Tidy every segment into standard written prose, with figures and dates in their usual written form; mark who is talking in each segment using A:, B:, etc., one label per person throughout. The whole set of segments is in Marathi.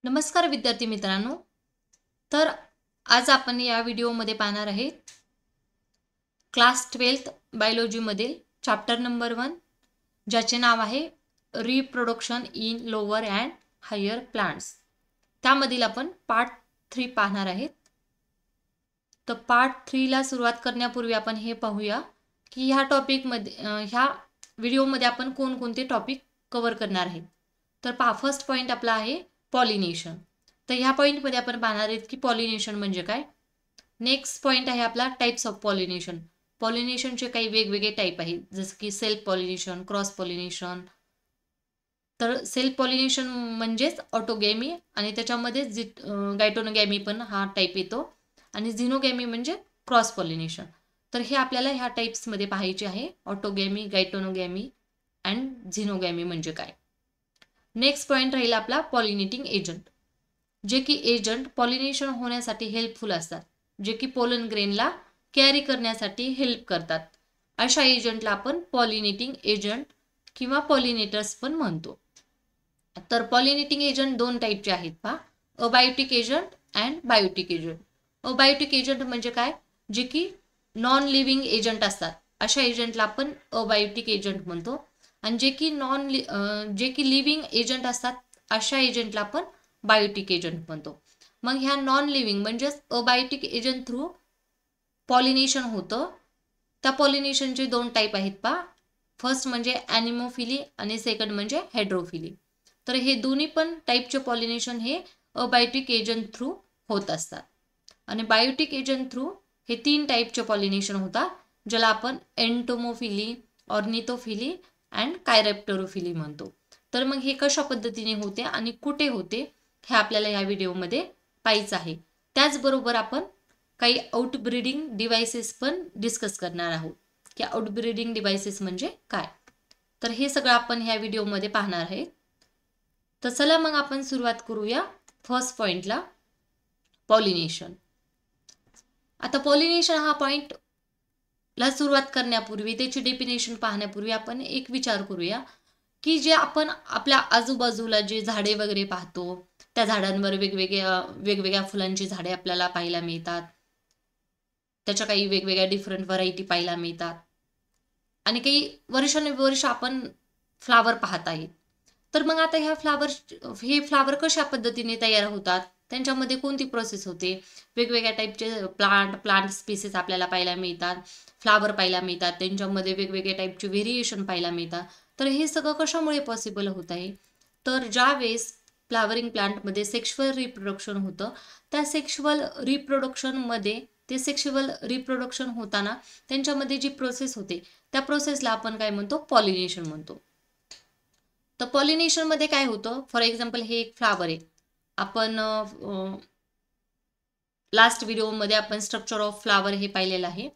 A: नमस्कार विद्यार्थी मित्रांनो. तर आज आपण या व्हिडिओमध्ये पाहणार आहे क्लास 12th बायोलॉजीमधील चॅप्टर नंबर 1, ज्याचे नाव आहे reproduction in lower and higher plants. त्यामधील आपण पार्ट 3 पाहणार आहेत. तर पार्ट 3 ला सुरुवात करण्यापूर्वी आपण हे पाहूया की ह्या व्हिडिओमध्ये आपण कोणकोणते टॉपिक कव्हर करणार आहेत. तर पहा, फर्स्ट पॉईंट आपला आहे पॉलिनेशन. तर ह्या पॉईंटमध्ये आपण पाहणार आहेत की पॉलिनेशन म्हणजे काय. नेक्स्ट पॉईंट आहे आपला टाइप्स ऑफ पॉलिनेशन. पॉलिनेशनचे काही वेगवेगळे टाईप आहेत, जसं की सेल्फ पॉलिनेशन, क्रॉस पॉलिनेशन. तर सेल्फ पॉलिनेशन म्हणजेच ऑटोगॅमी आणि त्याच्यामध्ये गायटोनोगॅमी पण हा टाईप येतो आणि झिनोगॅमी म्हणजे क्रॉस पॉलिनेशन. तर हे आपल्याला ह्या टाईप्समध्ये पाहायचे आहे, ऑटोगॅमी, गायटोनोगॅमी अँड झिनोगॅमी म्हणजे काय. नेक्स्ट पॉईंट राहील आपला पॉलिनेटिंग एजंट, जे की एजंट पॉलिनेशन होण्यासाठी हेल्पफुल असतात, जे की पोलन ग्रेनला कॅरी करण्यासाठी हेल्प करतात. अशा एजंटला आपण पॉलिनेटिंग एजंट किंवा पॉलिनेटर्स पण म्हणतो. तर पॉलिनेटिंग एजंट दोन टाईपचे आहेत पहा, abiotic agent and biotic agent. Abiotic agent म्हणजे काय, जे की नॉन लिव्हिंग एजंट असतात, अशा एजंटला आपण अबायोटिक एजंट म्हणतो. आणि जे की लिव्हिंग एजंट असतात, अशा एजंटला आपण बायोटिक एजंट म्हणतो. मग ह्या नॉन लिव्हिंग म्हणजेच अबायोटिक एजंट थ्रू पॉलिनेशन होतं. त्या पॉलिनेशनचे दोन टाईप आहेत पहा. फर्स्ट म्हणजे ॲनिमोफिली आणि सेकंड म्हणजे हेड्रोफिली. तर हे दोन्ही पण टाईपचे पॉलिनेशन हे अबायोटिक एजंट थ्रू होत असतात. आणि बायोटिक एजंट थ्रू हे 3 टाईपचे पॉलिनेशन होतात, ज्याला आपण एंटोमोफिली, ऑर्निथोफिली अँड कायरेप्टरोफिली म्हणतो. तर मग हे कशा पद्धतीने होते आणि कुठे होते हे आपल्याला या व्हिडिओमध्ये पाहायचं आहे. त्याचबरोबर आपण काही आउटब्रीडिंग डिव्हाइसेस पण डिस्कस करणार आहोत की आउटब्रीडिंग डिव्हाइसेस म्हणजे काय. तर हे सगळं आपण ह्या व्हिडिओमध्ये पाहणार आहे. तर चला मग आपण सुरुवात करूया फर्स्ट पॉइंटला, पॉलिनेशन. आता पॉलिनेशन हा पॉइंट ला सुरुवात करण्यापूर्वी, त्याची डेफिनेशन पाहण्यापूर्वी आपण एक विचार करूया की जे आपण आपल्या आजूबाजूला जे झाडे वगैरे पाहतो, त्या झाडांवर वेगवेगळ्या फुलांची झाडे आपल्याला पाहायला मिळतात. त्याच्या काही वेगवेगळ्या डिफरंट व्हरायटी पाहायला मिळतात आणि काही वर्षानुवर्ष आपण फ्लावर पाहत आहे. तर मग आता हे फ्लावर कशा पद्धतीने तयार होतात, त्यांच्यामध्ये कोणती प्रोसेस होते, वेगवेगळ्या टाईपचे प्लांट स्पीसीस आपल्याला पाहायला मिळतात, फ्लावर पाहायला मिळतात, त्यांच्यामध्ये वेगवेगळ्या टाईपचे व्हेरिएशन पाहायला मिळतात. तर हे सगळं कशामुळे पॉसिबल होत आहे, तर ज्या वेळेस फ्लावरिंग प्लांटमध्ये सेक्शुअल रिप्रोडक्शन होतं, त्या सेक्शुअल रिप्रोडक्शन होताना त्यांच्यामध्ये जी प्रोसेस होते, त्या प्रोसेसला आपण काय म्हणतो, पॉलिनेशन म्हणतो. तर पॉलिनेशन मध्ये काय होतं, फॉर एक्झाम्पल हे एक फ्लावर आहे. आपण लास्ट व्हिडिओमध्ये आपण स्ट्रक्चर ऑफ फ्लावर हे पाहिलेलं आहे.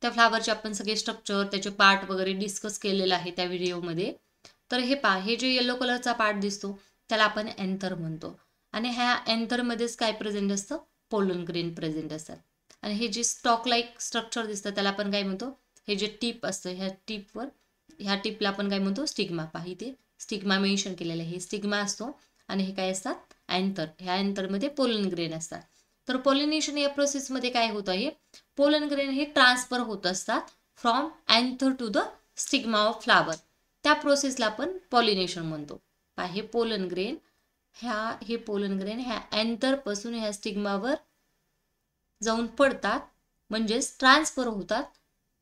A: त्या फ्लावरचे आपण सगळे स्ट्रक्चर, त्याचे पार्ट वगैरे डिस्कस केलेलं आहे त्या व्हिडिओमध्ये. तर हे पहा, हे जे येलो कलरचा पार्ट दिसतो त्याला आपण एंथर म्हणतो. आणि ह्या एंथरमध्येच काय प्रेझेंट असतं, पोलन ग्रेन प्रेझेंट असतात. आणि हे जे स्टॉक लाईक स्ट्रक्चर दिसतं त्याला आपण काय म्हणतो, हे जे टिप असतं, ह्या टिपला आपण काय म्हणतो, स्टिग्मा. पहा इथे स्टिग्मा मेन्शन केलेलं आहे, हे स्टिग्मा असतो. आणि हे काय असतात, अँथर. ह्या अँथरमध्ये पोलन ग्रेन असतात. तर पॉलिनेशन या प्रोसेसमध्ये काय होत आहे, पोलन ग्रेन हे ट्रान्सफर होत असतात from anther to the stigma of flower. त्या प्रोसेसला आपण पॉलिनेशन म्हणतो. पहा, हे पोलन ग्रेन ह्या अँथर पासून ह्या स्टिग्मावर जाऊन पडतात, म्हणजेच ट्रान्सफर होतात.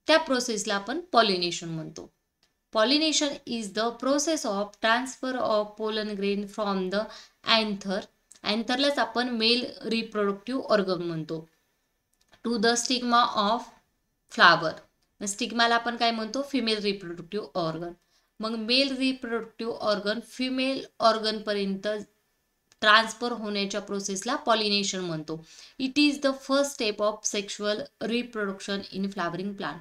A: त्या प्रोसेसला आपण पॉलिनेशन म्हणतो. Pollination is the process of transfer of pollen grain from the anther. अँथरलाच आपण मेल रिप्रोडक्टिव्ह ऑर्गन म्हणतो, to the stigma of flower. स्टिग्माला आपण काय म्हणतो, फिमेल रिप्रोडक्टिव्ह ऑर्गन. मग male reproductive organ female organ पर्यंत ट्रान्सफर होण्याच्या प्रोसेसला पॉलिनेशन म्हणतो. It is the first step of sexual reproduction in flowering plant.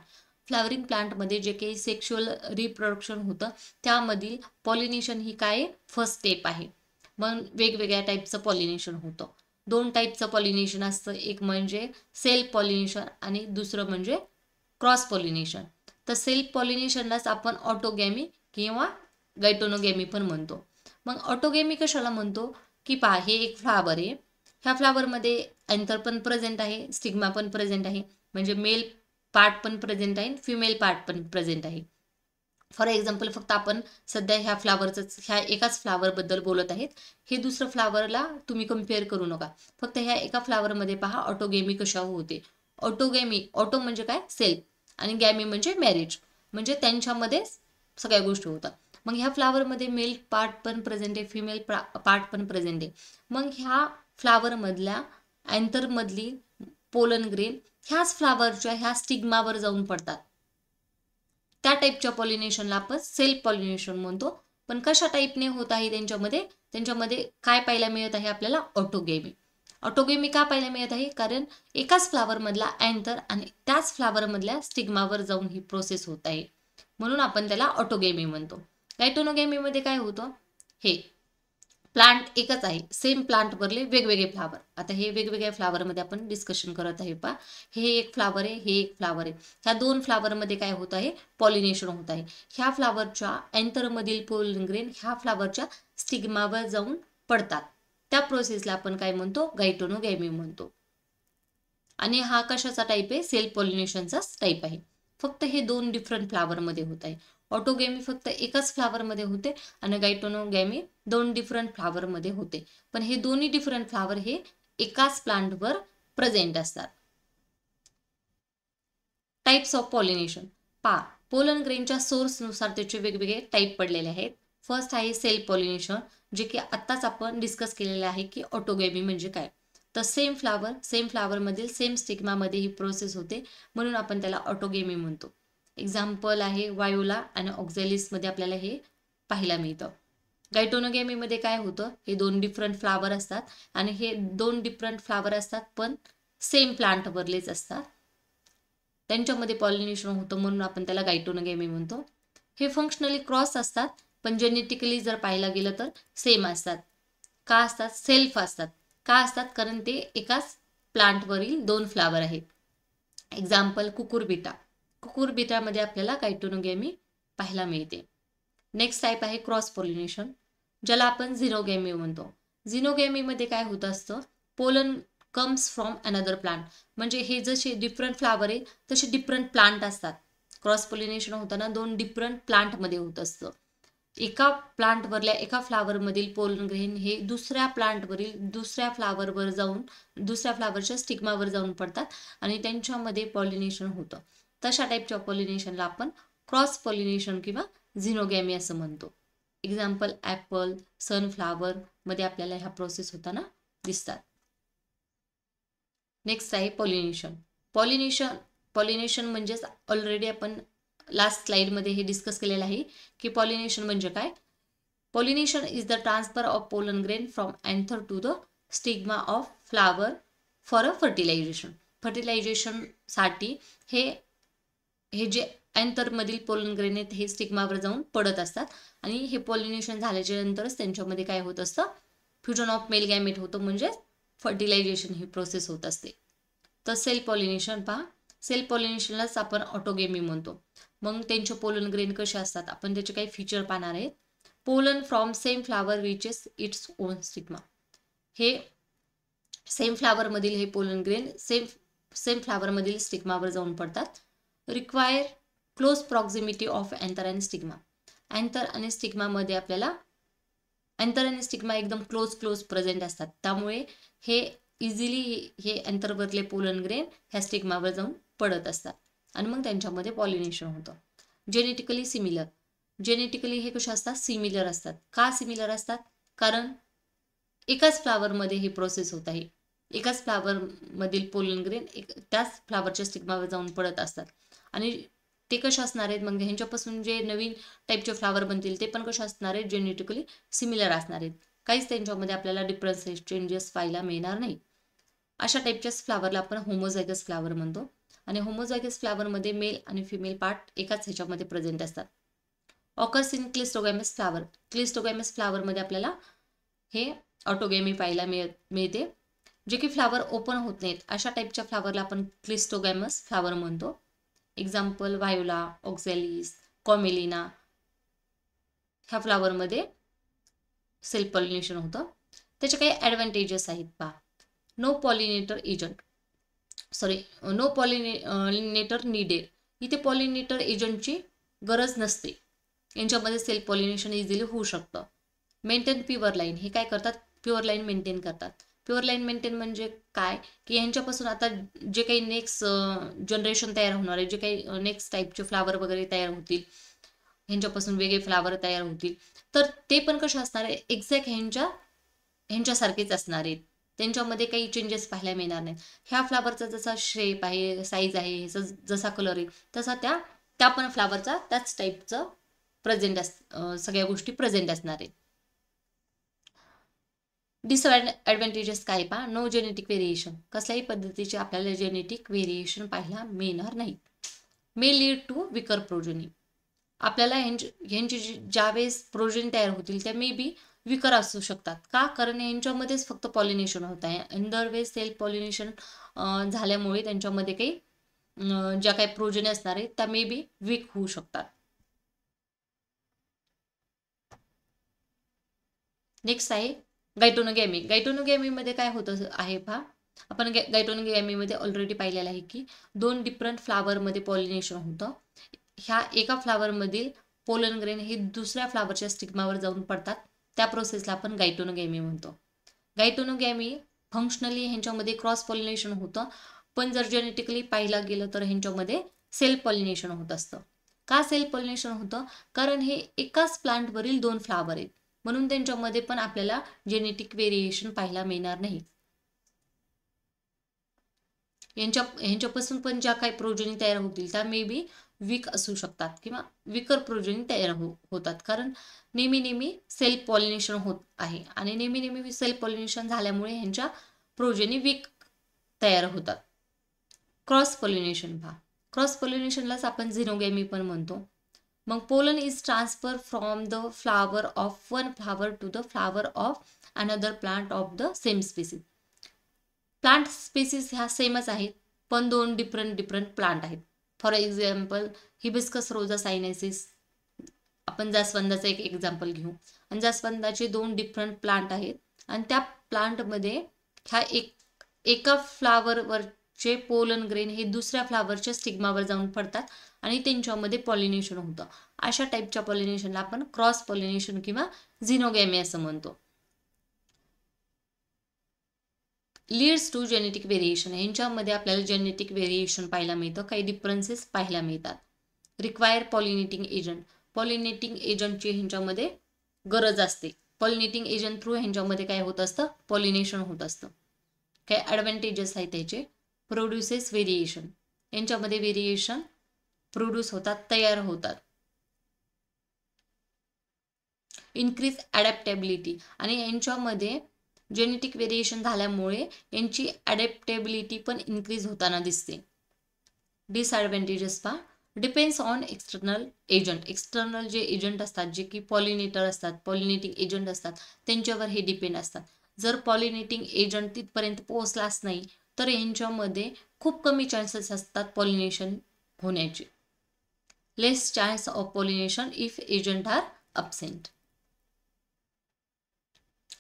A: Flowering प्लांटमध्ये जे काही सेक्शुअल रिप्रोडक्शन होतं त्यामधील पॉलिनेशन ही काय, फर्स्ट स्टेप आहे. मग वेगवेगळ्या टाईपचं पॉलिनेशन होतं. 2 टाईपचं पॉलिनेशन असतं, एक म्हणजे सेल्फ पॉलिनेशन आणि दुसरं म्हणजे क्रॉस पॉलिनेशन. तर सेल्फ पॉलिनेशनलाच आपण ऑटोगॅमी किंवा गायटोनोगॅमी पण म्हणतो. मग ऑटोगॅमी कशाला म्हणतो, की पहा हे एक फ्लावर आहे, ह्या फ्लावरमध्ये अँथर पण प्रेझेंट आहे, स्टिग्मा पण प्रेझेंट आहे, म्हणजे मेल पार्ट पण प्रेझेंट आहे, फिमेल पार्ट पण प्रेझेंट आहे. फॉर एक्झाम्पल फक्त आपण सध्या ह्या फ्लावरच ह्या एकाच फ्लावरबद्दल बोलत आहेत. हे दुसरं फ्लावरला तुम्ही कम्पेअर करू नका. फक्त ह्या एका फ्लावरमध्ये पहा ऑटोगेमी कशा होते. ऑटोगेमी, ऑटो म्हणजे काय सेल्फ, आणि गॅमी म्हणजे मॅरेज, म्हणजे त्यांच्यामध्ये सगळ्या गोष्टी होतात. मग ह्या फ्लावरमध्ये मेल पार्ट पण प्रेझेंट आहे, फिमेल पार्ट पण प्रेझेंट आहे. मग ह्या फ्लावरमधल्या अँथरमधली पोलन ग्रेन ह्याच फ्लावरच्या ह्या स्टिग्मावर जाऊन पडतात. त्या टाईपच्या पॉलिनेशनला आपण सेल्फ पॉलिनेशन म्हणतो. पण कशा टाईपने होत आहे त्यांच्यामध्ये काय पाहायला मिळत आहे आपल्याला, ऑटोगेमी. ऑटोगेमी का पाहायला मिळत आहे, कारण एकाच फ्लावरमधला अँथर आणि त्याच फ्लावरमधल्या स्टिग्मावर जाऊन ही प्रोसेस होत आहे, म्हणून आपण त्याला ऑटोगेमी म्हणतो. गायटोनोगेमीमध्ये काय होतं, हे प्लांट एकच आहे, सेम प्लांटवरले वेगवेगळे फ्लावर. आता हे वेगवेगळ्या फ्लावरमध्ये आपण डिस्कशन करत आहे. पहा हे एक फ्लावर आहे, हे एक फ्लावर आहे. ह्या दोन फ्लावरमध्ये काय होत आहे, पॉलिनेशन होत आहे. ह्या फ्लावरच्या अँथरमधील पोलन ग्रेन ह्या फ्लावरच्या स्टिग्मावर जाऊन पडतात. त्या प्रोसेसला आपण काय म्हणतो, गायटोनोगेमी म्हणतो. आणि हा कशाचा टाईप आहे, सेल्फ पॉलिनेशनचाच टाईप आहे. फक्त हे दोन डिफरंट फ्लावरमध्ये होत आहे. ऑटोगेमी फक्त एकाच फ्लावरमध्ये होते आणि गायटोनोगेमी दोन डिफरंट फ्लावरमध्ये होते. पण हे दोन्ही डिफरंट फ्लावर हे एकाच प्लांटवर प्रेझेंट असतात. टाइप्स ऑफ पॉलिनेशन पहा, पोलन ग्रेनच्या सोर्सनुसार त्याचे वेगवेगळे टाईप पडलेले आहेत. फर्स्ट आहे सेल्फ पॉलिनेशन, जे की आत्ताच आपण डिस्कस केलेले आहे की ऑटोगेमी म्हणजे काय. तर सेम फ्लावरमधील सेम स्टिग्मामध्ये ही प्रोसेस होते, म्हणून आपण त्याला ऑटोगेमी म्हणतो. एक्झाम्पल आहे वायोला आणि ऑक्झॅलिसमध्ये आपल्याला हे पाहायला मिळतं. गायटोनोगेमीमध्ये काय होतं, हे दोन डिफरंट फ्लावर असतात आणि हे दोन डिफरंट फ्लावर असतात पण सेम प्लांटवरलेच असतात, त्यांच्यामध्ये पॉलिनेशन होतं, म्हणून आपण त्याला गायटोनोगेमी म्हणतो. हे फंक्शनली क्रॉस असतात, पण जेनेटिकली जर पाहायला गेलं तर सेम असतात. का असतात, सेल्फ असतात. का असतात, कारण ते एकाच प्लांटवरील दोन फ्लावर आहेत. एक्झाम्पल कुकुरबिटामध्ये आपल्याला गायटोनोगेमी पाहायला मिळते. नेक्स्ट टाईप आहे क्रॉस पॉलिनेशन, ज्याला आपण झिनोगेमी म्हणतो. झिनोगेमीमध्ये काय होत असतं, pollen comes from another plant, म्हणजे हे जसे डिफरंट फ्लावर आहे तसे डिफरंट प्लांट असतात. क्रॉस पॉलिनेशन होताना दोन डिफरंट प्लांटमध्ये होत असतं. एका प्लांटवरल्या एका फ्लावरमधील पोलन ग्रेन हे दुसऱ्या प्लांटवरील दुसऱ्या फ्लावरवर जाऊन दुसऱ्या फ्लावरच्या स्टिग्मावर जाऊन पडतात आणि त्यांच्यामध्ये पॉलिनेशन होतं. तशा टाईपच्या पॉलिनेशनला आपण क्रॉस पॉलिनेशन किंवा झिनोगॅमी असं म्हणतो. एक्झाम्पल ॲपल, सनफ्लावर मध्ये आपल्याला ह्या प्रोसेस होताना दिसतात. नेक्स्ट आहे पॉलिनेशन म्हणजेच ऑलरेडी आपण लास्ट स्लाइडमध्ये हे डिस्कस केलेलं आहे की पॉलिनेशन म्हणजे काय. Pollination is the transfer of pollen grain from anther to the stigma of flower for a फर्टिलायझेशनसाठी हे जे अँथरमधील पोलन ग्रेन आहेत हे स्टिग्मावर जाऊन पडत असतात आणि हे पॉलिनेशन झाल्याच्या नंतरच त्यांच्यामध्ये काय होत असतं, फ्युजन ऑफ मेल गॅमेट होतं, म्हणजे फर्टिलायझेशन ही प्रोसेस होत असते. तर सेल्फ पॉलिनेशन पहा, सेल्फ पॉलिनेशनलाच आपण ऑटोगेमी म्हणतो. मग त्यांचे पोलन ग्रेन कसे असतात, आपण त्याचे काही फीचर पाहणार आहेत. Pollen from same flower which is it's own stigma, हे सेम फ्लावरमधील हे पोलन ग्रेन सेम फ्लावरमधील स्टिग्मावर जाऊन पडतात. Require close proximity of anther and stigma, anther आणि स्टिग्मामध्ये आपल्याला अँथर आणि स्टिग्मा एकदम क्लोज प्रेझेंट असतात, त्यामुळे हे इझिली हे अँथरवरले पोलन ग्रेन ह्या स्टिग्मावर जाऊन पडत असतात आणि मग त्यांच्यामध्ये पॉलिनेशन होतं. जेनेटिकली हे कसे असतात, सिमिलर असतात. का सिमिलर असतात, कारण एकाच फ्लावरमध्ये ही प्रोसेस होत आहे, एकाच फ्लावरमधील पोलन ग्रेन त्याच फ्लावरच्या स्टिग्मावर जाऊन पडत असतात आणि ते कसे असणार आहेत, मग ह्यांच्यापासून जे नवीन टाईपचे फ्लावर बनतील ते पण कसे असणार आहेत, जेनेटिकली सिमिलर असणार आहेत. काहीच त्यांच्यामध्ये आपल्याला डिफरन्स चेंजेस पाहायला मिळणार नाही. अशा टाईपच्याच फ्लावरला आपण होमोझायगस फ्लावर म्हणतो आणि होमोझायगस फ्लावरमध्ये मेल आणि फिमेल पार्ट एकाच ह्याच्यामध्ये प्रेझेंट असतात. ऑकर्स इन क्लिस्टोगॅमस फ्लावरमध्ये आपल्याला हे ऑटोगेमी पाहायला मिळते, जे की फ्लावर ओपन होत नाहीत. अशा टाईपच्या फ्लावरला आपण क्लिस्टोगॅमस फ्लावर म्हणतो. एक्झाम्पल व्हायोला, ऑक्झॅलिस, कॉमेलिना ह्या फ्लावरमध्ये सेल्फ पॉलिनेशन होतं. त्याचे काही ॲडव्हान्टेजेस आहेत पहा. No pollinator needed. इथे पॉलिनेटर एजंटची गरज नसते. यांच्यामध्ये सेल्फ पॉलिनेशन इझिली होऊ शकतं. Maintain pure line. हे काय करतात? प्युअर लाईन मेंटेन करतात. प्युअर लाईन मेंटेन म्हणजे काय की ह्यांच्यापासून आता जे काही नेक्स्ट जनरेशन तयार होणार आहे, जे काही नेक्स्ट टाईपचे फ्लावर वगैरे तयार होतील, ह्यांच्यापासून वेगळे फ्लावर तयार होतील, तर ते पण कसे असणार आहे? एक्झॅक्ट ह्यांच्यासारखेच असणार आहेत. त्यांच्यामध्ये काही चेंजेस पाहायला मिळणार नाहीत. ह्या फ्लावरचा जसा शेप आहे, साईज आहे, जसा कलर आहे, तसा त्या पण फ्लावरचा त्याच टाईपचं सगळ्या गोष्टी प्रेझेंट असणार आहेत. डिसएडव्हान्टेजेस काय पहा. No genetic variation. कसल्याही पद्धतीचे आपल्याला जेनेटिक व्हेरिएशन पाहायला मिळणार नाही. May lead to weaker progeny. आपल्याला ह्यांची ज्यावेळेस प्रोजनी तयार होतील त्या मे बी विकर असू शकतात. का? कारण यांच्यामध्येच फक्त पॉलिनेशन होत आहे. अंदर वेळेस सेल्फ पॉलिनेशन झाल्यामुळे त्यांच्यामध्ये काही ज्या काही प्रोजनी असणार आहेत त्या मे बी वीक होऊ शकतात. नेक्स्ट आहे गायटोनोगॅमी. गायटोनोगॅमीमध्ये काय होतं आहे पहा. आपण गायटोनोगॅमीमध्ये ऑलरेडी पाहिलेलं आहे की 2 डिफरंट फ्लावरमध्ये पॉलिनेशन होतं. ह्या एका फ्लावरमधील पोलन ग्रेन हे दुसऱ्या फ्लावरच्या स्टिग्मावर जाऊन पडतात. त्या प्रोसेसला आपण गायटोनोगॅमी म्हणतो. गायटोनोगॅमी फंक्शनली ह्यांच्यामध्ये क्रॉस पॉलिनेशन होतं, पण जर जेनेटिकली पाहिलं गेलं तर ह्यांच्यामध्ये सेल्फ पॉलिनेशन होत असतं. का सेल्फ पॉलिनेशन होतं? कारण हे एकाच प्लांटवरील 2 फ्लावर आहेत, म्हणून त्यांच्यामध्ये पण आपल्याला जेनेटिक व्हेरिएशन पाहायला मिळणार नाही. ह्यांच्यापासून पण ज्या काही प्रोजनी तयार होतील त्या मे बी वीक असू शकतात किंवा विकर प्रोजनी तयार होतात. कारण नेहमी सेल्फ पॉलिनेशन होत आहे आणि नेहमी सेल्फ पॉलिनेशन झाल्यामुळे ह्यांच्या प्रोजनी वीक तयार होतात. क्रॉस पॉलिनेशन पहा. क्रॉस पॉलिनेशनलाच आपण झिनोगॅमी पण म्हणतो. मग pollen is transfer from the flower of one flower to the flower of another plant of the same species. Plant species ह्या सेमच आहेत, पण 2 डिफरंट प्लांट आहेत. For example hibiscus rosa sinensis. आपण जास्वंदाचं एक एक्झाम्पल घेऊ. आणि जास्वंदाचे 2 डिफरंट प्लांट आहेत आणि त्या प्लांटमध्ये ह्या एका फ्लावरवरचे पोलन ग्रेन हे दुसऱ्या फ्लावरच्या स्टिग्मावर जाऊन पडतात आणि त्यांच्यामध्ये पॉलिनेशन होतं. अशा टाईपच्या पॉलिनेशनला आपण क्रॉस पॉलिनेशन किंवा झिनोगॅमी असं म्हणतो. Leads to genetic variation. ह्यांच्यामध्ये आपल्याला जेनेटिक व्हेरिएशन पाहायला मिळतं, काही डिफरन्सेस पाहायला मिळतात. Require pollinating agent. पॉलिनेटिंग एजंटची ह्यांच्यामध्ये गरज असते. पॉलिनेटिंग एजंट थ्रू ह्यांच्यामध्ये काय होत असतं? पॉलिनेशन होत असतं. काय ॲडव्हान्टेजेस आहेत त्याचे? Produces variation. यांच्यामध्ये व्हेरिएशन प्रोड्यूस होतात, तयार होतात. इन्क्रीज ॲडॅप्टेबिलिटी. आणि यांच्यामध्ये जेनेटिक व्हेरिएशन झाल्यामुळे यांची ॲडॅप्टेबिलिटी पण इन्क्रीज होताना दिसते. डिसएडव्हान्टेजेस पहा. Depends on external agent. External जे एजंट असतात, जे की पॉलिनेटर असतात, पॉलिनेटिंग एजंट असतात, त्यांच्यावर हे डिपेंड असतात. जर पॉलिनेटिंग एजंट तिथपर्यंत पोहोचलाच नाही तर यांच्यामध्ये खूप कमी चान्सेस असतात पॉलिनेशन होण्याचे. Less chance of pollination if agent are absent.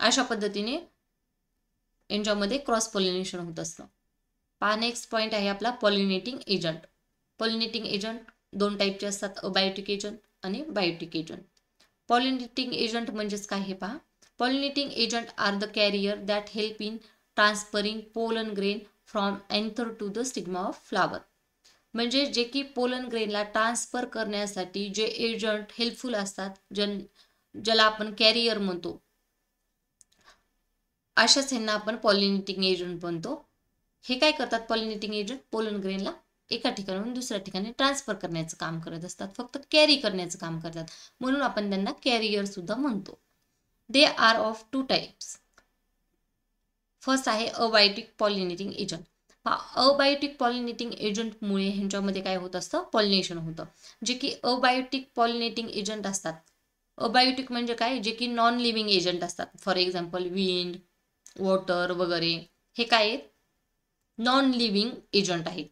A: अशा पद्धतीने यांच्यामध्ये क्रॉस पॉलिनेशन होत असतं. पहा नेक्स्ट पॉईंट आहे आपला पॉलिनेटिंग एजंट. पॉलिनेटिंग एजंट 2 टाईपचे असतात, अबायोटिक एजंट आणि बायोटिक एजंट. पॉलिनेटिंग एजंट म्हणजेच काय हे पहा. Pollinating agent are the carrier that help in transferring pollen grain from anther to the stigma of flower. म्हणजे जे की पोलन ग्रेनला ट्रान्सफर करण्यासाठी जे एजंट हेल्पफुल असतात, ज्याला आपण कॅरियर म्हणतो, अशाच ह्यांना आपण पॉलिनेटिंग एजंट म्हणतो. हे काय करतात? पॉलिनेटिंग एजंट पोलन ग्रेनला एका ठिकाणाहून दुसऱ्या ठिकाणी ट्रान्सफर करण्याचं काम करत असतात, फक्त कॅरी करण्याचं काम करतात, म्हणून आपण त्यांना कॅरियर सुद्धा म्हणतो. They are of 2 types. First आहे abiotic pollinating agent. Abiotic pollinating एजंटमुळे ह्यांच्यामध्ये काय होत असतं? पॉलिनेशन होतं. जे की अबायोटिक पॉलिनेटिंग एजंट असतात. अबायोटिक म्हणजे काय? जे की नॉन लिव्हिंग एजंट असतात. फॉर एक्झाम्पल विंड, वॉटर वगैरे हे काय आहेत? नॉन लिव्हिंग एजंट आहेत.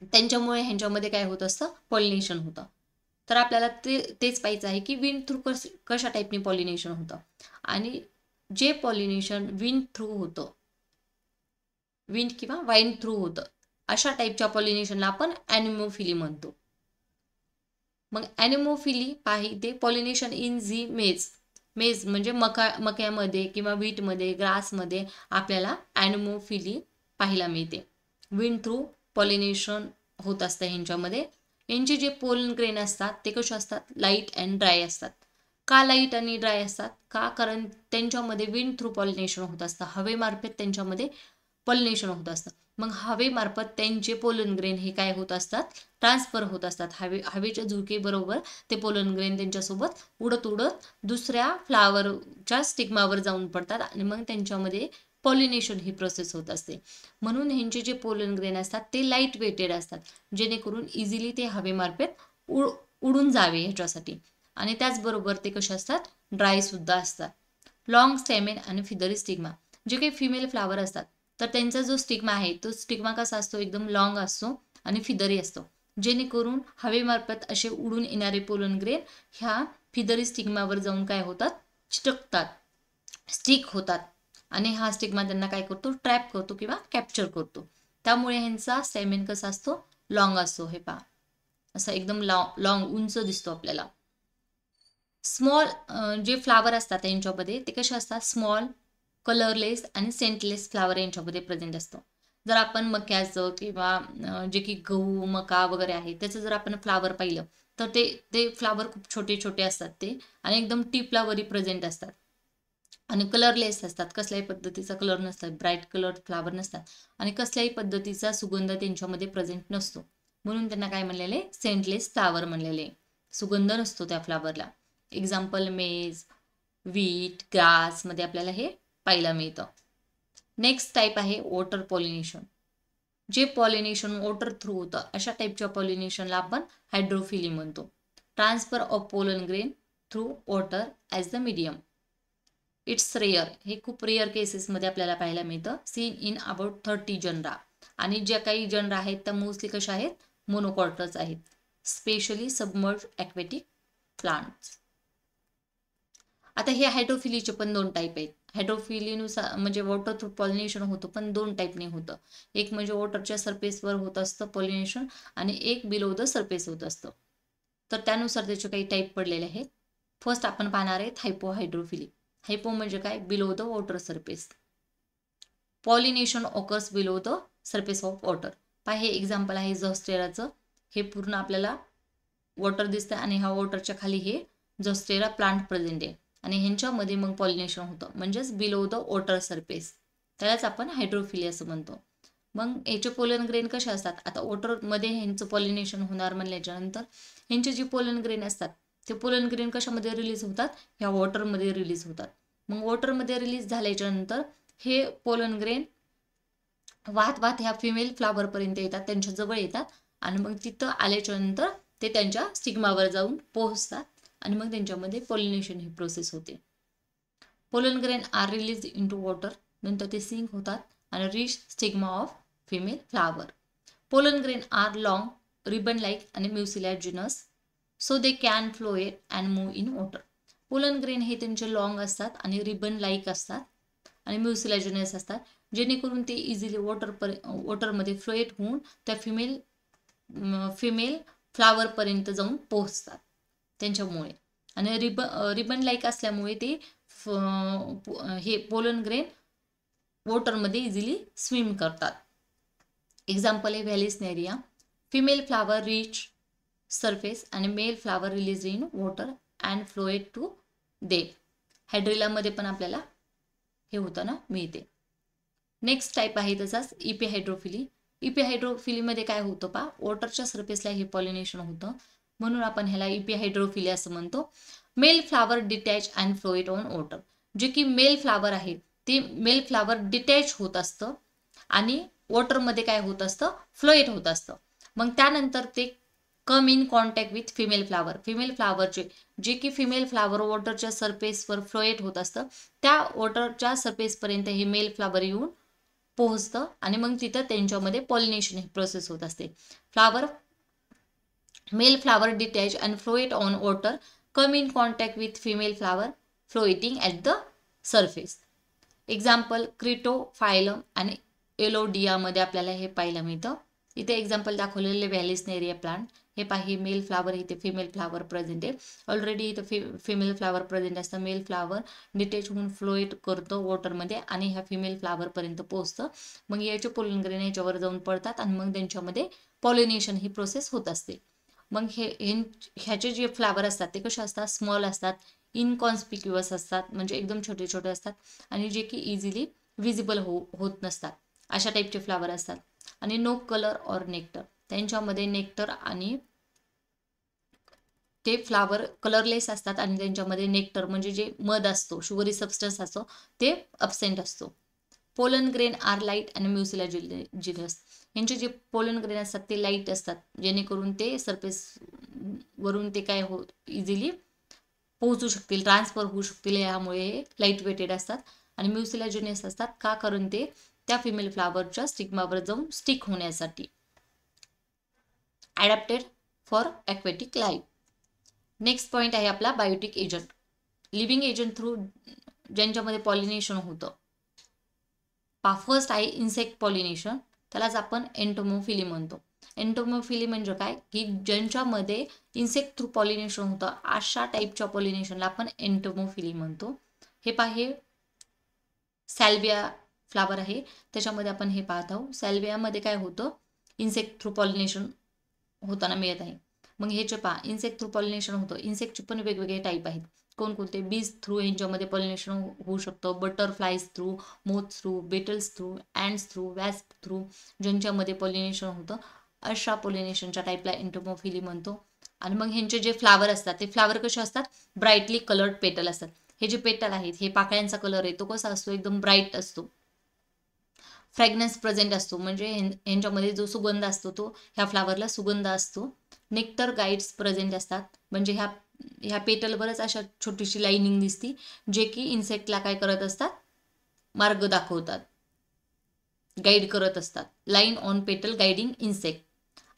A: त्यांच्यामुळे ह्यांच्यामध्ये काय होत असतं? पॉलिनेशन होतं. तर आपल्याला तेच पाहायचं आहे की विंड थ्रू कशा टाईपने पॉलिनेशन होतं आणि जे पॉलिनेशन विंड थ्रू होतं, विंड किंवा वाईन थ्रू होतं, अशा टाईपच्या पॉलिनेशनला आपण ॲनिमोफिली म्हणतो. मग ॲनिमोफिली पाहिजे पॉलिनेशन इन झी मेज. मेज म्हणजे मक्यामध्ये किंवा व्हीटमध्ये, ग्रासमध्ये आपल्याला ॲनिमोफिली पाहायला मिळते. विंड थ्रू पॉलिनेशन होत असतं ह्यांच्यामध्ये. यांचे जे पोलन ग्रेन असतात ते कसे असतात, लाईट अँड ड्राय असतात. का लाईट आणि ड्राय असतात, का कारण त्यांच्यामध्ये विंड थ्रू पॉलिनेशन होत असतं, हवेमार्फत त्यांच्यामध्ये पॉलिनेशन होत असतं. मग हवेमार्फत त्यांचे पोलन ग्रेन हे काय होत असतात, ट्रान्सफर होत असतात. हवेच्या झुळकेबरोबर ते पोलन ग्रेन त्यांच्यासोबत उडत उडत दुसऱ्या फ्लावरच्या स्टिग्मावर जाऊन पडतात आणि मग त्यांच्यामध्ये पॉलिनेशन ही प्रोसेस होत असते. म्हणून ह्यांचे जे पोलन ग्रेन असतात ते लाईट वेटेड असतात, जेणेकरून इझिली ते हवेमार्फत उडून जावे ह्याच्यासाठी. आणि त्याचबरोबर ते कसे असतात, ड्राय सुद्धा असतात. लॉंग स्टेमेन आणि फिदरी स्टिग्मा. जे काही फिमेल फ्लावर असतात तर त्यांचा जो स्टिग्मा आहे तो स्टिग्मा कसा असतो, एकदम लॉंग असतो आणि फिदरी असतो, जेणेकरून हवेमार्फत असे उडून येणारे पोलन ग्रेन ह्या फिदरी स्टिग्मावर जाऊन काय होतात, चिटकतात, स्टिक होतात. आणि हा स्टिग्मा त्यांना काय करतो, ट्रॅप करतो किंवा कॅप्चर करतो. त्यामुळे ह्यांचा स्टेमेन कसा असतो, लॉंग असतो. हे पहा, असं एकदम लॉंग उंच दिसतो आपल्याला. स्मॉल जे फ्लावर असतात यांच्यामध्ये ते कसे असतात, स्मॉल, कलरलेस आणि सेंटलेस फ्लावर यांच्यामध्ये प्रेझेंट असतो. जर आपण मक्याचं किंवा जे की गहू, मका वगैरे आहे त्याचं जर आपण फ्लावर पाहिलं तर ते फ्लावर खूप छोटे छोटे असतात ते, आणि एकदम टिपला वरी प्रेझेंट असतात आणि कलरलेस असतात. कसल्याही पद्धतीचा कलर नसतात, ब्राईट कलर फ्लावर नसतात आणि कसल्याही पद्धतीचा सुगंध त्यांच्यामध्ये प्रेझेंट नसतो. म्हणून त्यांना काय म्हणलेले, सेंटलेस फ्लावर म्हणलेले. सुगंध नसतो त्या फ्लावरला. एक्झाम्पल मेज, व्हीट, ग्रास मध्ये आपल्याला हे पाहायला मिळतं. नेक्स्ट टाईप आहे वॉटर पॉलिनेशन. जे पॉलिनेशन वॉटर थ्रू होतं अशा टाईपच्या पॉलिनेशनला आपण हायड्रोफिली म्हणतो. Transfer of pollen grain through water as the medium. It's rare. हे खूप रेअर केसेसमध्ये आपल्याला पाहायला मिळतं. Seen in about 30 genre. आणि ज्या काही जनरा आहेत त्या मोस्टली कशा आहेत, मोनोकॉर्टस आहेत. Specially submerge aquatic plants. आता हे हायड्रोफिलीचे पण 2 टाईप आहेत. हायड्रोफिलीनुसार म्हणजे वॉटर थ्रू पॉलिनेशन होतं, पण 2 टाईपने होतं. एक म्हणजे वॉटरच्या सरफेसवर होत असतं पॉलिनेशन आणि एक बिलो द सरफेस होत असतं. तर त्यानुसार त्याचे काही टाईप पडलेले आहेत. फर्स्ट आपण पाहणार आहेत हायपो हायड्रोफिली. हायपो म्हणजे काय, below the water surface. Pollination occurs below the surface of water. पहा, हे एक्झाम्पल आहे झोस्टेराचं. हे पूर्ण आपल्याला वॉटर दिसतं आणि ह्या वॉटरच्या खाली हे झोस्टेरा प्लांट प्रेझेंट आहे आणि ह्यांच्यामध्ये मग पॉलिनेशन होतं, म्हणजेच बिलो द वॉटर सरफेस. त्यालाच आपण हायड्रोफिली असं म्हणतो. मग ह्याचे पोलन ग्रेन कसे असतात, आता वॉटरमध्ये ह्यांचं पॉलिनेशन होणार म्हणल्याच्यानंतर ह्यांचे जे पोलन ग्रेन असतात ते पोलन ग्रेन कशामध्ये रिलीज होतात, ह्या वॉटरमध्ये रिलीज होतात. मग वॉटरमध्ये रिलीज झाल्याच्यानंतर हे पोलन ग्रेन वाहत वाहत ह्या फिमेल फ्लावरपर्यंत येतात, त्यांच्या जवळ येतात आणि मग तिथं आल्याच्यानंतर ते त्यांच्या स्टिग्मावर जाऊन पोहोचतात आणि मग त्यांच्यामध्ये पॉलिनेशन ही प्रोसेस होते. Pollen grain are release into water. नंतर ते सिंक होतात आणि reach stigma of female flower. Pollen grain are long, ribbon like आणि mucilaginous, so they can float and move in water. Pollen grain हे त्यांचे लॉंग असतात आणि रिबन लाईक असतात आणि म्युसिलॅजिनस असतात, जेणेकरून ते इझिली वॉटरमध्ये फ्लोएट होऊन त्या फिमेल फ्लावरपर्यंत जाऊन पोहोचतात त्यांच्यामुळे. आणि रिबन लाईक असल्यामुळे ते हे पोलन ग्रेन वॉटरमध्ये इझिली स्विम करतात. एक्झाम्पल आहे Vallisneria. Female flower reach surface आणि male flower release in water and float to they. हायड्रिलामध्ये पण आपल्याला हे होतं ना, मिळते. नेक्स्ट टाईप आहे तसाच इपिहायड्रोफिली. इपिहायड्रोफिलीमध्ये काय होतं पा, वॉटरच्या सरफेसला हे पॉलिनेशन होतं, म्हणून आपण ह्याला इपिहायड्रोफिली असं म्हणतो. Male flower detach and float on water. जे की मेल फ्लावर आहे ते मेल फ्लावर डिटॅच होत असतं आणि वॉटरमध्ये काय होत असतं, फ्लोएट होत असतं. मग त्यानंतर ते come in contact with female flower. Female फ्लावरचे जे की फिमेल फ्लावर वॉटरच्या सरफेसवर फ्लोएट होत असतं, त्या वॉटरच्या सरफेसपर्यंत हे मेल फ्लावर येऊन पोहोचतं आणि मग तिथं त्यांच्यामध्ये पॉलिनेशन ही प्रोसेस होत असते. Male flower detach and float on water, come in contact with female flower floating at the surface. Example Ceratophyllum आणि एलोडियामध्ये आपल्याला हे पाहायला मिळतं. इथे एक्झाम्पल दाखवलेले व्हॅलिसनेरिया प्लांट. हे पहा, हे मेल फ्लावर, इथे फिमेल फ्लावर प्रेझेंट आहे. ऑलरेडी इथं फिमेल फ्लावर प्रेझेंट असतं. मेल फ्लावर डिटेच होऊन फ्लोएट करतो वॉटरमध्ये आणि ह्या फिमेल फ्लावरपर्यंत पोहोचतं. मग याचे पोलन ग्रेन ह्याच्यावर जाऊन पडतात आणि मग त्यांच्यामध्ये पॉलिनेशन ही प्रोसेस होत असते. मग ह्याचे जे फ्लावर असतात ते कसे असतात, स्मॉल असतात, इनकॉन्स्पिक्युअस असतात, म्हणजे एकदम छोटे छोटे असतात आणि जे की इझिली विजिबल होत नसतात, अशा टाईपचे फ्लावर असतात. आणि नो कलर ऑर नेक्टर, त्यांच्यामध्ये नेक्टर आणि ते फ्लावर कलरलेस असतात आणि त्यांच्यामध्ये नेक्टर म्हणजे जे मध असतो, शुगरी सबस्टन्स असतो, ते अब्सेंट असतो. पोलन ग्रेन आर लाईट आणि म्युसिलाजिनस, यांचे जे पोलन ग्रेन असतात ते लाईट असतात, जेणेकरून ते सरफेस वरून ते काय इझिली पोहोचू शकतील, ट्रान्सफर होऊ शकतील, यामुळे लाईट वेटेड असतात. आणि म्युसिलाजिनस असतात का, कारण ते त्या फिमेल फ्लावरच्या स्टिग्मावर जाऊन स्टिक होण्यासाठी. Adapted for aquatic life. Next point आहे आपला biotic agent. Living agent through ज्यांच्यामध्ये पॉलिनेशन होतं. फर्स्ट आहे इन्सेक्ट पॉलिनेशन, त्यालाच आपण एंटोमोफिली म्हणतो. एंटोमोफिली म्हणजे काय, की ज्यांच्यामध्ये इन्सेक्ट थ्रू पॉलिनेशन होतं, अशा टाईपच्या पॉलिनेशनला आपण एंटोमोफिली म्हणतो. हे पहा, सॅल्विया फ्लावर आहे, त्याच्यामध्ये आपण हे पाहत आहोत. सॅल्वियामध्ये काय होतं, इन्सेक्ट थ्रू पॉलिनेशन होताना मिळत आहे. मग ह्याचे पहा, इन्सेक्ट थ्रू पॉलिनेशन होतं. इन्सेक्टचे पण वेगवेगळे टाईप आहेत. कोणकोणते, बीज थ्रू यांच्यामध्ये पॉलिनेशन होऊ शकतं, butterflies through, moth through, beetles through, ants through, wasp through, ज्यांच्यामध्ये पॉलिनेशन होतं, अशा पॉलिनेशनच्या टाईपला एंटोमोफिली म्हणतो. आणि मग ह्यांचे जे फ्लावर असतात ते फ्लावर कसे असतात, ब्राईटली कलर्ड पेटल असतात. हे जे पेटल आहेत, हे पाकळ्यांचा कलर आहे तो कसा असतो, एकदम ब्राईट असतो. फ्रॅग्रन्स प्रेझेंट असतो, म्हणजे ह्यांच्यामध्ये जो सुगंध असतो तो ह्या फ्लावरला सुगंध असतो. नेक्टर गाईड्स प्रेझेंट असतात, म्हणजे ह्या पेटलवरच अशा छोटीशी लाईनिंग दिसती, जे की इन्सेक्टला काय करत असतात, मार्ग दाखवतात, गाईड करत असतात. लाईन ऑन पेटल गाईडिंग इन्सेक्ट.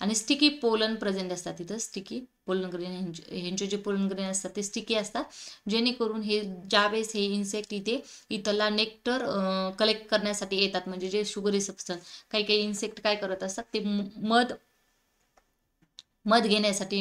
A: आणि स्टिकी पोलन प्रेझेंट असतात तिथं. स्टिकी पोलन ग्रेन, ह्यांचे जे पोलन ग्रेन असतात ते स्टिकी असतात, जेणेकरून हे ज्यावेळेस हे इन्सेक्ट इथला नेक्टर कलेक्ट करण्यासाठी येतात, म्हणजे जे शुगरी सबस्टन्स, काही काही इन्सेक्ट काय करत असतात, ते मध घेण्यासाठी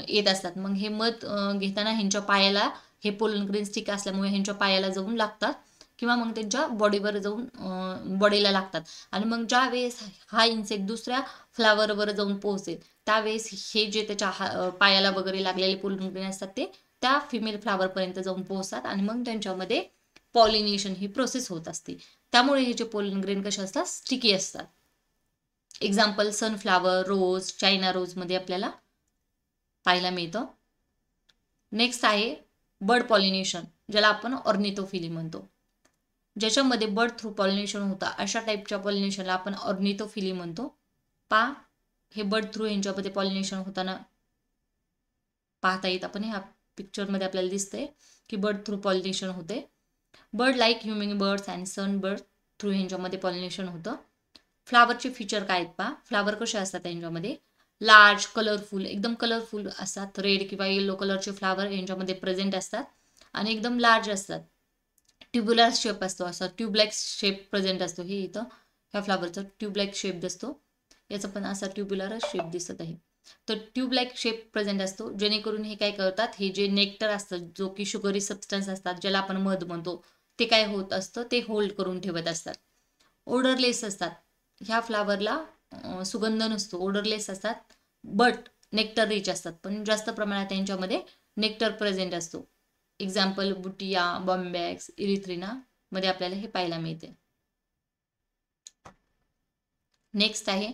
A: येत असतात. मग हे मध घेताना ह्यांच्या पायाला हे पोलन ग्रेन स्टिक असल्यामुळे ह्यांच्या पायाला जाऊन लागतात किंवा मग त्यांच्या बॉडीवर जाऊन बॉडीला लागतात. आणि मग ज्या वेळेस हा इन्सेक्ट दुसऱ्या फ्लावरवर जाऊन पोहोचेल, त्यावेळेस हे जे त्याच्या पायाला वगैरे लागलेले पोलन ग्रेन असतात ते त्या फिमेल फ्लावरपर्यंत जाऊन पोहोचतात आणि मग त्यांच्यामध्ये पॉलिनेशन ही प्रोसेस होत असते. त्यामुळे हे जे पोलन ग्रेन कसे असतात, स्टिकी असतात. एक्झाम्पल सनफ्लावर, रोज, चायना रोजमध्ये आपल्याला पाहायला मिळतं. नेक्स्ट आहे बर्ड पॉलिनेशन, ज्याला आपण ऑर्निथोफिली म्हणतो. ज्याच्यामध्ये बर्ड थ्रू पॉलिनेशन होतं, अशा टाईपच्या पॉलिनेशनला आपण ऑर्निथोफिली म्हणतो. हे बर्ड थ्रू यांच्यामध्ये पॉलिनेशन होताना पाहता येत. आपण ह्या पिक्चरमध्ये आपल्याला दिसतंय की बर्ड थ्रू पॉलिनेशन होते. Bird like humming birds and sun bird through ह्यांच्यामध्ये पॉलिनेशन होतं. फ्लावरचे फीचर काय आहेत पहा. फ्लावर कसे असतात त्यांच्यामध्ये, लार्ज, कलरफुल, एकदम कलरफुल असतात. रेड किंवा येलो कलरचे फ्लावर यांच्यामध्ये प्रेझेंट असतात आणि एकदम लार्ज असतात. ट्युब्युलर शेप असतो, असा ट्यूबलाईक शेप प्रेझेंट असतो. हे इथं ह्या फ्लावरचा ट्यूबलाईक शेप दिसतो, याचा पण असा ट्युब्युलर शेप दिसत आहे. तर ट्यूबलाईक शेप प्रेझेंट असतो, जेणेकरून हे काय करतात, हे जे नेक्टर असतं, जो की शुगरी सबस्टन्स असतात, ज्याला आपण मध म्हणतो, ते काय होत असतं, ते होल्ड करून ठेवत असतात. ओडरलेस असतात. ह्या फ्लावरला सुगंध नसतो, ओडरलेस असतात, बट नेक्टर रिच असतात, पण जास्त प्रमाणात त्यांच्यामध्ये नेक्टर प्रेझेंट असतो. एक्झाम्पल बुटिया, बॉम्बॅक्स, इरिथ्रिना मध्ये आपल्याला हे पाहायला मिळते. नेक्स्ट आहे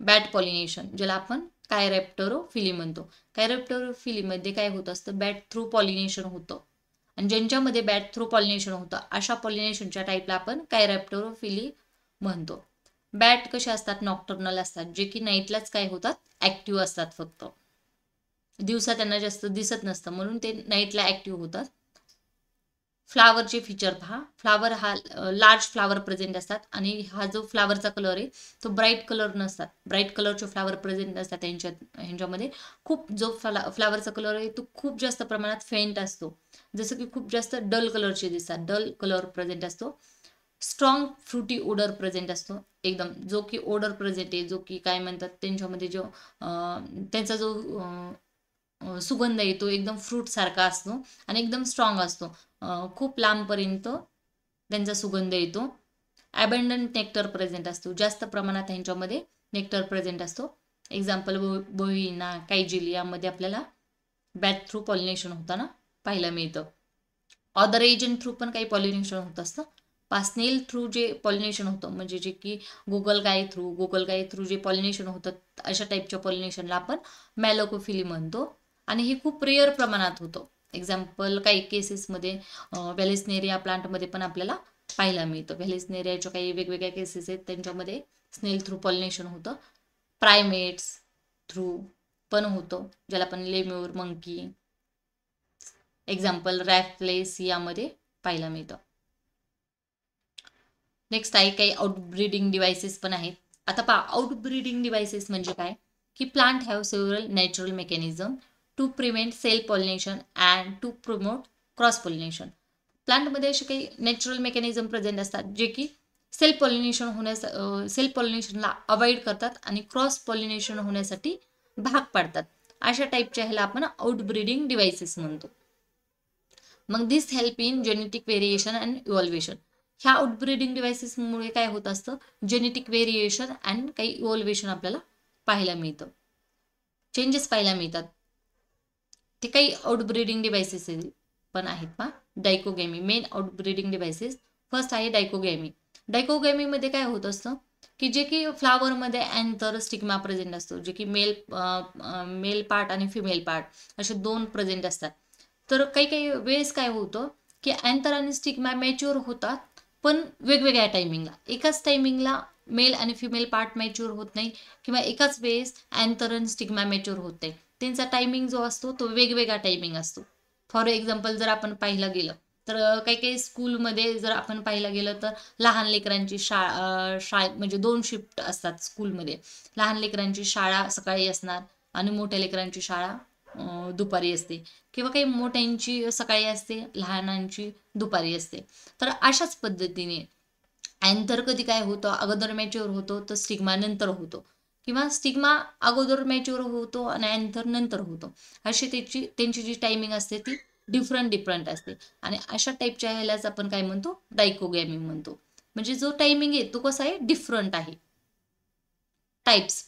A: बॅट पॉलिनेशन, ज्याला आपण कायरॅप्टरोफिली म्हणतो. कायरॅप्टरोफिलीमध्ये काय होत असतं, बॅट थ्रू पॉलिनेशन होतं. आणि ज्यांच्यामध्ये बॅट थ्रू पॉलिनेशन होतं, अशा पॉलिनेशनच्या टाईपला आपण कायरॅप्टरोफिली म्हणतो. बॅट कसे असतात, नॉक्टर्नल असतात, जे की नाईटलाच काय होतात, ॲक्टिव्ह असतात. फक्त दिवसा त्यांना जास्त दिसत नसतं, म्हणून ते नाईटला ॲक्टिव्ह होतात. फ्लावरचे फीचर पहा. फ्लावर हा लार्ज फ्लावर प्रेझेंट असतात आणि हा जो फ्लावरचा कलर आहे तो ब्राईट कलर नसतात. ब्राईट कलरचे फ्लावर प्रेझेंट नसतात ह्यांच्यामध्ये. खूप जो फ्लावरचा कलर आहे तो खूप जास्त प्रमाणात फेंट असतो. जसं की खूप जास्त डल कलरचे दिसतात. डल कलर प्रेझेंट असतो. स्ट्रॉंग फ्रुटी ओडर प्रेझेंट असतो एकदम, जो की ओडर प्रेझेंट आहे, जो की काय म्हणतात त्यांच्यामध्ये जो त्यांचा जो सुगंध येतो एकदम फ्रूट सारखा असतो आणि एकदम स्ट्रॉंग असतो. खूप लांबपर्यंत त्यांचा सुगंध येतो. अबंडंट नेक्टर प्रेझेंट असतो. जास्त प्रमाणात ह्यांच्यामध्ये नेक्टर प्रेझेंट असतो. एक्झाम्पल बोहिना, कायजिलियामध्ये आपल्याला बॅट थ्रू पॉलिनेशन होताना पाहायला मिळतं. अदर एजंट थ्रू पण काही पॉलिनेशन होत असतं. स्नेल थ्रू जे पॉलिनेशन होतं म्हणजे जे की गोगलगाई थ्रू जे पॉलिनेशन होतं, अशा टाईपच्या पॉलिनेशनला आपण मॅलोकोफिली म्हणतो आणि हे खूप रेअर प्रमाणात होतं. एक्झाम्पल काही केसेसमध्ये व्हॅलेसनेरिया प्लांटमध्ये पण आपल्याला पाहायला मिळतं. व्हॅलेसनेरियाच्या काही वेगवेगळ्या केसेस आहेत, त्यांच्यामध्ये स्नेल थ्रू पॉलिनेशन होतं. प्रायमेट्स थ्रू पण होतं, ज्याला आपण लेम्युर, मंकी, एक्झाम्पल रॅफलेस यामध्ये पाहायला मिळतं. नेक्स्ट आहे काही आउटब्रीडिंग डिव्हाइसेस पण आहेत. आता पहा, आउटब्रीडिंग डिव्हाइसेस म्हणजे काय की plant have several natural mechanism to prevent self pollination and to promote cross pollination. प्लांटमध्ये असे काही नॅचरल मेकॅनिझम प्रेझेंट असतात जे की सेल्फ पॉलिनेशनला अवॉइड करतात आणि क्रॉस पॉलिनेशन होण्यासाठी भाग पाडतात. अशा टाईपच्या ह्याला आपण आउटब्रीडिंग डिव्हाइसेस म्हणतो. मग this help in genetic variation and evolution. ह्या आउटब्रीडिंग डिव्हाइसेसमुळे काय होत असतं, जेनेटिक व्हेरिएशन अँड काही इव्हॉल्वेशन आपल्याला पाहायला मिळतं, चेंजेस पाहायला मिळतात. ते काही आउटब्रीडिंग डिव्हाइसेस पण आहेत पहा. डायकोगॅमी, मेन आउटब्रीडिंग डिव्हाइसेस. फर्स्ट आहे डायकोगॅमी. डायकोगॅमीमध्ये काय होत असतं की जे की फ्लावरमध्ये अँथर स्टिग्मा प्रेझेंट असतो, जे की मेल पार्ट आणि फिमेल पार्ट असे दोन प्रेझेंट असतात. तर काही काही वेळेस काय होतं की अँथर आणि स्टिग्मा मॅच्युअर होतात, पण वेगवेगळ्या टायमिंगला. एकाच टायमिंगला मेल आणि फिमेल पार्ट मॅच्युअर होत नाही, किंवा एकाच वेळेस अँथर आणि स्टिग्मा मॅच्युअर होत नाही. त्यांचा टायमिंग जो असतो तो वेगवेगळा टायमिंग असतो. फॉर एक्झाम्पल जर आपण पाहिलं गेलं तर काही काही स्कूलमध्ये जर आपण पाहिलं गेलं तर लहान लेकरांची शाळा म्हणजे 2 शिफ्ट असतात स्कूलमध्ये. लहान लेकरांची शाळा सकाळी असणार आणि मोठ्या लेकरांची शाळा दुपारी असते, किंवा काही मोठ्यांची सकाळी असते, लहानांची दुपारी असते. तर अशाच पद्धतीने अँथर कधी काय होतं, अगोदर मॅच्युअर होतो तर स्टिग्मा नंतर होतो, किंवा स्टिग्मा अगोदर मॅच्युअर होतो आणि अँथर नंतर होतो. अशी त्यांची जी टायमिंग असते ती डिफरंट असते. आणि अशा टाईपच्या ह्यालाच आपण काय म्हणतो, डायकोगॅमी म्हणतो. म्हणजे जो टायमिंग आहे तो कसा आहे, डिफरंट आहे. टाईप्स.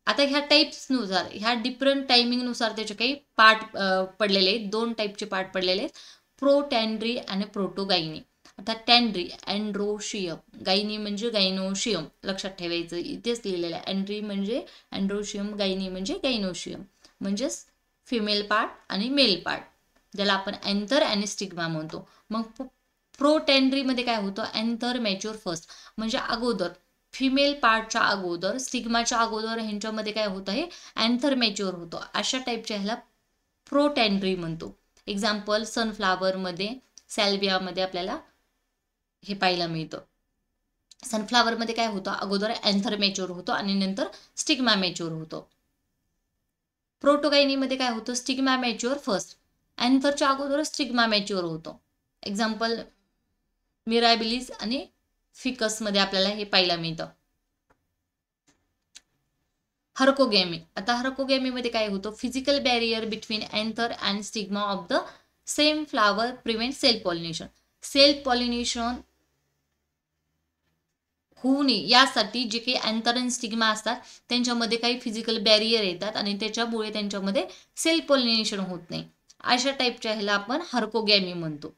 A: आता ह्या टाईप्सनुसार, ह्या डिफरंट टायमिंगनुसार त्याचे काही पार्ट पडलेले आहेत. 2 टाईपचे पार्ट पडलेले आहेत, प्रोटॅन्ड्री आणि प्रोटोगायनी. आता टॅन्ड्री, अँड्रोशियम, गायनी म्हणजे गायनोशियम, लक्षात ठेवायचं, इथेच लिहिलेलं आहे. अँड्री म्हणजे अँड्रोशियम, गायनी म्हणजे गायनोशियम, म्हणजेच फिमेल पार्ट आणि मेल पार्ट, ज्याला आपण अँथर आणि स्टिग्मा म्हणतो. मग प्रोटॅन्ड्रीमध्ये काय होतं, अँथर मॅच्युअर फर्स्ट, म्हणजे अगोदर फिमेल पार्टच्या अगोदर, स्टिग्माच्या अगोदर ह्यांच्यामध्ये काय होतं आहे, अँथर मॅच्युअर होतो. अशा टाईपच्या ह्याला प्रोटॅन्ड्री म्हणतो. एक्झाम्पल सनफ्लावरमध्ये, सॅल्वियामध्ये आपल्याला हे पाहायला मिळतं. सनफ्लावरमध्ये काय होतं, अगोदर अँथर मॅच्युअर होतो आणि नंतर स्टिग्मा मॅच्युअर होतो. प्रोटोगायनीमध्ये काय होतं, स्टिग्मा मॅच्युअर फर्स्ट, अँथरच्या अगोदर स्टिग्मा मॅच्युअर होतो. एक्झाम्पल मिराबिलिस आणि फिकसमध्ये आपल्याला हे पाहायला मिळतं. हर्कोगॅमी. आता हर्कोगॅमीमध्ये काय होतं, physical barrier between anther and stigma of the same flower prevent self pollination. Self pollination होऊ नये यासाठी जे काही अँथर आणि स्टिग्मा असतात त्यांच्यामध्ये काही फिजिकल बॅरियर येतात आणि त्याच्यामुळे त्यांच्यामध्ये सेल्फ पॉलिनेशन होत नाही. अशा टाईपच्या ह्याला आपण हर्कोगॅमी म्हणतो.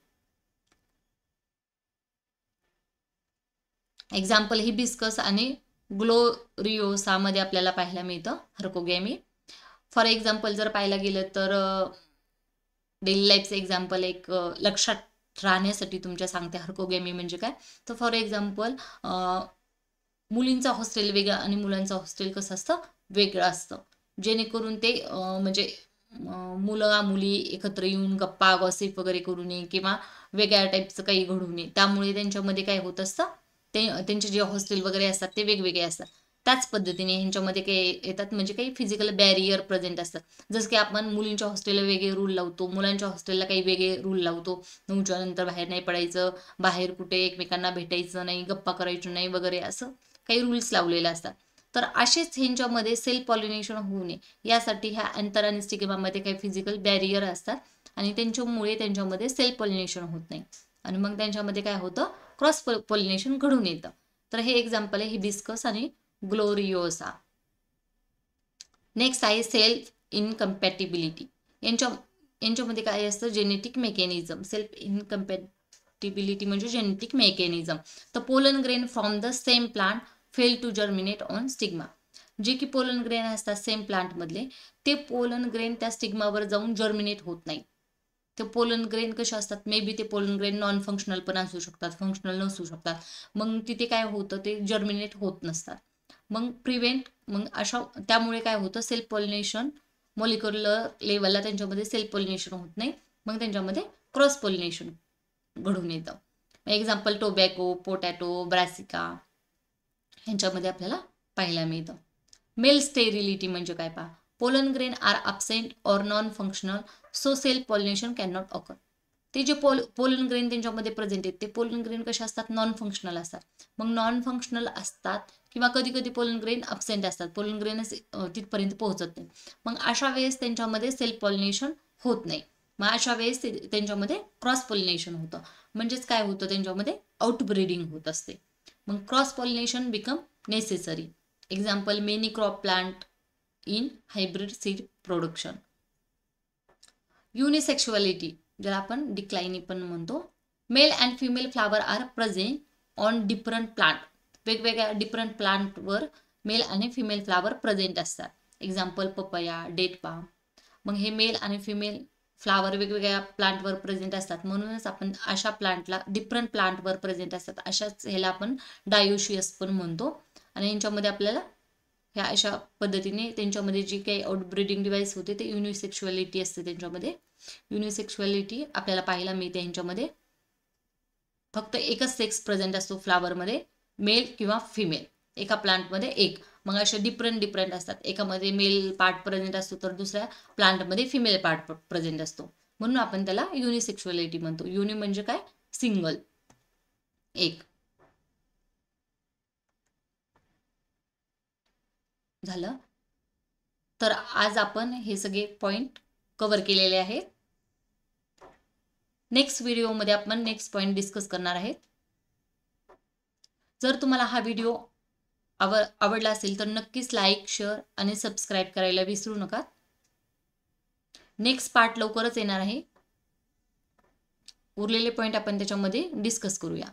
A: एक्झाम्पल हिबिस्कस आणि ग्लोरिओसामध्ये आपल्याला पाहायला मिळतं हर्कोगॅमी. फॉर एक्झाम्पल जर पाहायला गेलं तर डेली लाईफचं एक्झाम्पल एक लक्षात राहण्यासाठी तुमच्या सांगते हर्कोगॅमी म्हणजे काय. तर फॉर एक्झाम्पल मुलींचं हॉस्टेल वेगळं आणि मुलांचं हॉस्टेल कसं असतं, वेगळं असतं, जेणेकरून ते म्हणजे मुलं मुली एकत्र येऊन गप्पा गॉसिप वगैरे करू नये, किंवा वेगळ्या टाईपचं काही घडू नये, त्यामुळे त्यांच्यामध्ये काय होत असतं, त्यांचे जे हॉस्टेल वगैरे असतात ते वेगवेगळे असतात. त्याच पद्धतीने ह्यांच्यामध्ये काही येतात, म्हणजे काही फिजिकल बॅरियर प्रेझेंट असतात. जसं की आपण मुलींच्या हॉस्टेलला वेगळे रूल लावतो, मुलांच्या हॉस्टेलला काही वेगळे रूल लावतो. 9च्या नंतर बाहेर नाही पडायचं, बाहेर कुठे एकमेकांना भेटायचं नाही, गप्पा करायचं नाही वगैरे, असं काही रूल्स लावलेले असतात. तर असेच ह्यांच्यामध्ये सेल्फ पॉलिनेशन होऊ नये यासाठी ह्या अँथर आणि स्टिग्मामध्ये काही फिजिकल बॅरियर असतात आणि त्यांच्यामुळे त्यांच्यामध्ये सेल्फ पॉलिनेशन होत नाही आणि मग त्यांच्यामध्ये काय होतं, क्रॉस पॉलिनेशन घडून येतं. तर हे एक्झाम्पल आहे हिबिस्कस आणि ग्लोरियोसा. नेक्स्ट आहे सेल्फ इनकम्पॅटिबिलिटी. यांच्यामध्ये काय असतं, जेनेटिक मेकॅनिझम. सेल्फ इनकम्पॅटिबिलिटी म्हणजे genetic mechanism. The pollen grain from the same plant fail to germinate on stigma. जे की पोलन ग्रेन असतात सेम प्लांटमधले, ते पोलन ग्रेन त्या स्टिग्मावर जाऊन जर्मिनेट होत नाही. ते पोलन ग्रेन कसे असतात, मे बी ते पोलन ग्रेन नॉन फंक्शनल पण असू शकतात, फंक्शनल नसू शकतात. मग तिथे काय होतं, ते जर्मिनेट होत नसतात. मग त्यामुळे काय होतं, सेल्फ पॉलिनेशन मॉलिक्युलर लेवलला त्यांच्यामध्ये सेल्फ पॉलिनेशन होत नाही. मग त्यांच्यामध्ये क्रॉस पॉलिनेशन घडून येतं. एक्झाम्पल टोबॅको, पोटॅटो, ब्रासिका ह्यांच्यामध्ये आपल्याला पाहायला मिळतं. मेल स्टेरिलिटी म्हणजे काय पहा, pollen grain are absent or non functional so self pollination can not occur. ते जे पोलन ग्रेन त्यांच्यामध्ये प्रेझेंट आहेत, ते पोलन ग्रेन कसे असतात, नॉन फंक्शनल असतात. मग नॉन फंक्शनल असतात किंवा कधी कधी पोलन ग्रेन अब्सेंट असतात, पोलन ग्रेन तिथपर्यंत पोहोचत नाही. मग अशा वेळेस त्यांच्यामध्ये सेल्फ पॉलिनेशन होत नाही. मग अशा वेळेस त्यांच्यामध्ये क्रॉस पॉलिनेशन होतं. म्हणजेच काय होतं, त्यांच्यामध्ये आउटब्रीडिंग होत असते. मग cross pollination become necessary. Example many crop plant in hybrid seed production. Unisexuality ज्याला आपण डिक्लाइनी पण म्हणतो. Male and female flower are present on different plant. वेगवेगळ्या डिफरंट प्लांटवर मेल आणि फिमेल फ्लावर प्रेझेंट असतात. Example papaya, date palm. मग हे मेल आणि फिमेल फ्लावर वेगवेगळ्या प्लांटवर प्रेझेंट असतात, म्हणूनच आपण अशा प्लांटला डिफरंट प्लांटवर प्रेझेंट असतात, अशाच ह्याला आपण डायोशियस पण म्हणतो. आणि यांच्यामध्ये आपल्याला ह्या अशा पद्धतीने त्यांच्यामध्ये जी काही आउटब्रीडिंग डिव्हाइस होते ते युनिसेक्शुअलिटी असते. त्यांच्यामध्ये युनिसेक्शुअलिटी आपल्याला पाहायला मिळते. यांच्यामध्ये फक्त एकच सेक्स प्रेझेंट असतो फ्लावरमध्ये, मेल किंवा फिमेल, एका प्लांटमध्ये एक. मग असे डिफरंट असतात, एकामध्ये मेल पार्ट प्रेझेंट असतो तर दुसऱ्या प्लांटमध्ये फिमेल पार्ट प्रेझेंट असतो, म्हणून आपण त्याला युनिसेक्शुअलिटी म्हणतो. युनि म्हणजे काय, सिंगल, एक. झालं. तर आज आपण हे सगळे पॉइंट कव्हर केलेले आहेत. नेक्स्ट व्हिडिओमध्ये आपण नेक्स्ट पॉइंट डिस्कस करणार आहेत. जर तुम्हाला हा व्हिडिओ आवडला असेल तर नक्कीच लाईक, शेअर आणि सबस्क्राईब करायला विसरू नका. नेक्स्ट पार्ट लवकरच येणार आहे. उरलेले पॉइंट आपण त्याच्यामध्ये डिस्कस करूया.